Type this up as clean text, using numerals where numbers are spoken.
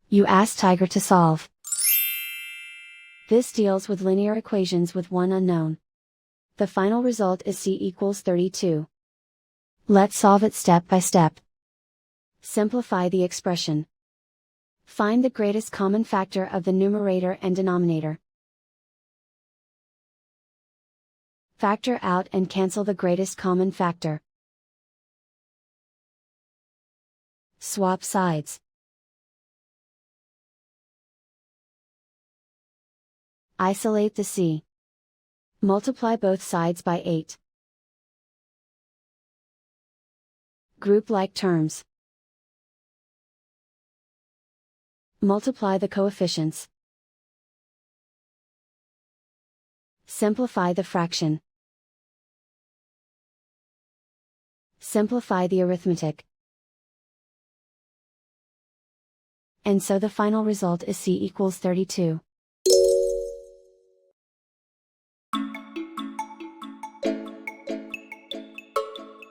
You ask Tiger to solve. This deals with linear equations with one unknown. The final result is c equals 32. Let's solve it step by step. Simplify the expression. Find the greatest common factor of the numerator and denominator. Factor out and cancel the greatest common factor. Swap sides. Isolate the c. Multiply both sides by 8. Group like terms. Multiply the coefficients. Simplify the fraction. Simplify the arithmetic. And so the final result is c equals 32.